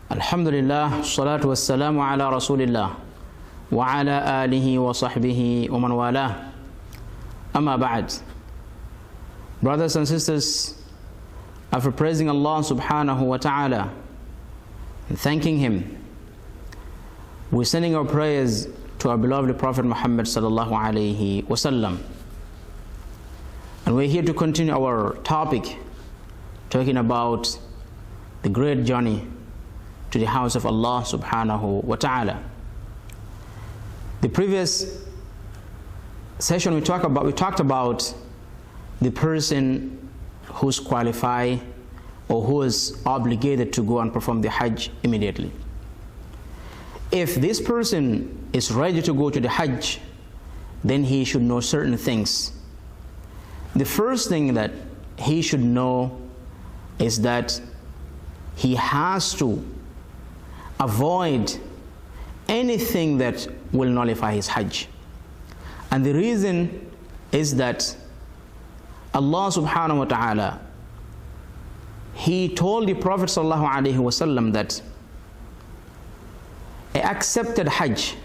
Alhamdulillah, salatu wassalamu ala rasulillah wa ala alihi wa sahbihi wa man wala. Amma ba'd. Brothers and sisters, after praising Allah subhanahu wa ta'ala and thanking Him, we're sending our prayers to our beloved Prophet Muhammad sallallahu alayhi wasallam. And we're here to continue our topic, talking about the great journey to the house of Allah subhanahu wa ta'ala. The previous session we talked about the person who's qualified or who is obligated to go and perform the Hajj immediately. If this person is ready to go to the Hajj, then he should know certain things. The first thing that he should know is that he has to avoid anything that will nullify his Hajj. And the reason is that Allah subhanahu wa ta'ala, He told the Prophet sallallahu alaihi wasallam that an accepted Hajj,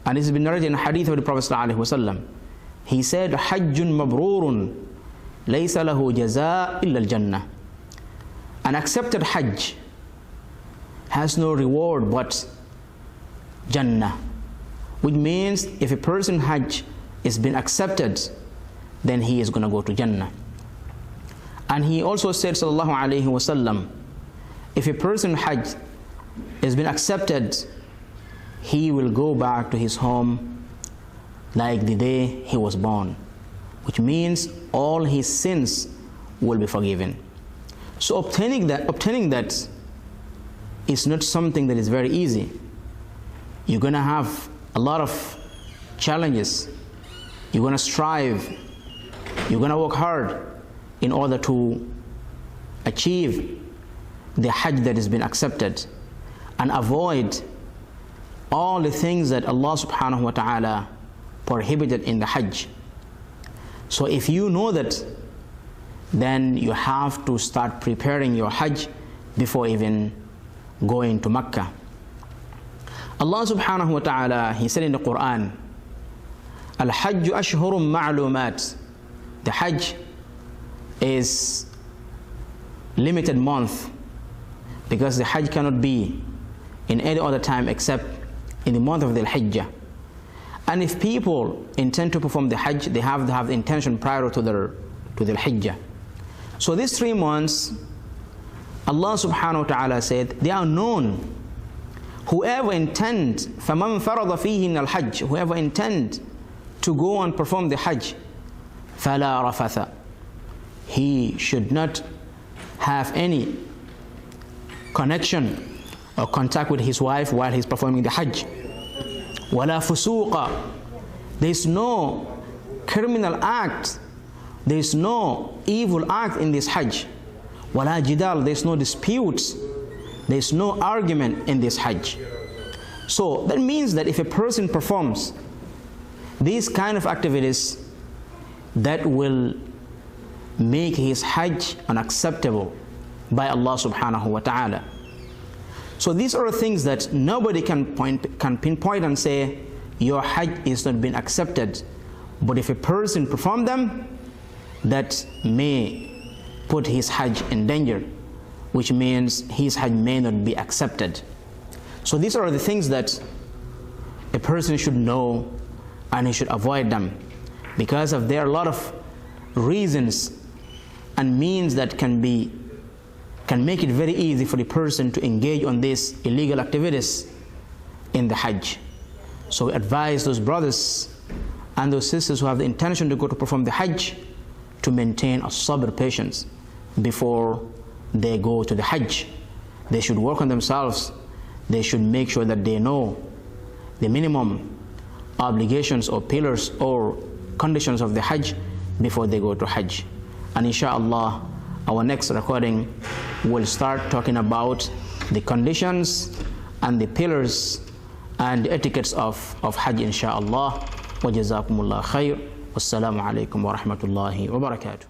and this has been narrated in a hadith of the Prophet sallallahu alaihi wasallam, he said, Hajjun mabrurun laysa lahu jaza illa al-jannah. An accepted Hajj has no reward but Jannah, which means if a person Hajj is been accepted, then he is going to go to Jannah. And he also said sallallahu alaihi wasallam, if a person Hajj has been accepted, he will go back to his home like the day he was born, which means all his sins will be forgiven. So obtaining that is not something that is very easy. You're going to have a lot of challenges. You're going to strive. You're going to work hard in order to achieve the Hajj that has been accepted and avoid all the things that Allah subhanahu wa ta'ala prohibited in the Hajj. So if you know that, then you have to start preparing your Hajj before even going to Mecca. Allah subhanahu wa ta'ala, He said in the Quran, Al-Hajj ashhurun ma'lumat. The Hajj is limited month, because the Hajj cannot be in any other time except in the month of the Hijjah. And if people intend to perform the Hajj, they have to have the intention prior to the Hijjah. So these 3 months, Allah subhanahu wa ta'ala said, they are known. Whoever intend, فَمَنْ فَرَضَ فِيهِنَّ الْحَجِّ, whoever intend to go and perform the Hajj, فَلَا رَفَثَ, he should not have any connection or contact with his wife while he's performing the Hajj. وَلَا فُسُوقَ, there is no criminal act, there is no evil act in this Hajj. وَلَا جِدَالَ, there is no disputes, there is no argument in this Hajj. So that means that if a person performs these kind of activities, that will make his Hajj unacceptable by Allah subhanahu wa ta'ala. So these are things that nobody can pinpoint and say your Hajj is not being accepted. But if a person perform them, that may put his Hajj in danger, which means his Hajj may not be accepted. So these are the things that a person should know, and he should avoid them, because there are a lot of reasons and means that can make it very easy for the person to engage on these illegal activities in the Hajj. So we advise those brothers and those sisters who have the intention to go to perform the Hajj to maintain a sabr, patience, before they go to the Hajj. They should work on themselves. They should make sure that they know the minimum obligations or pillars or conditions of the Hajj before they go to Hajj. And inshallah, our next recording will start talking about the conditions and the pillars and the etiquettes of Hajj, inshallah. Wa jazakumullah khair. Wassalamu alaikum wa rahmatullahi wa barakatuh.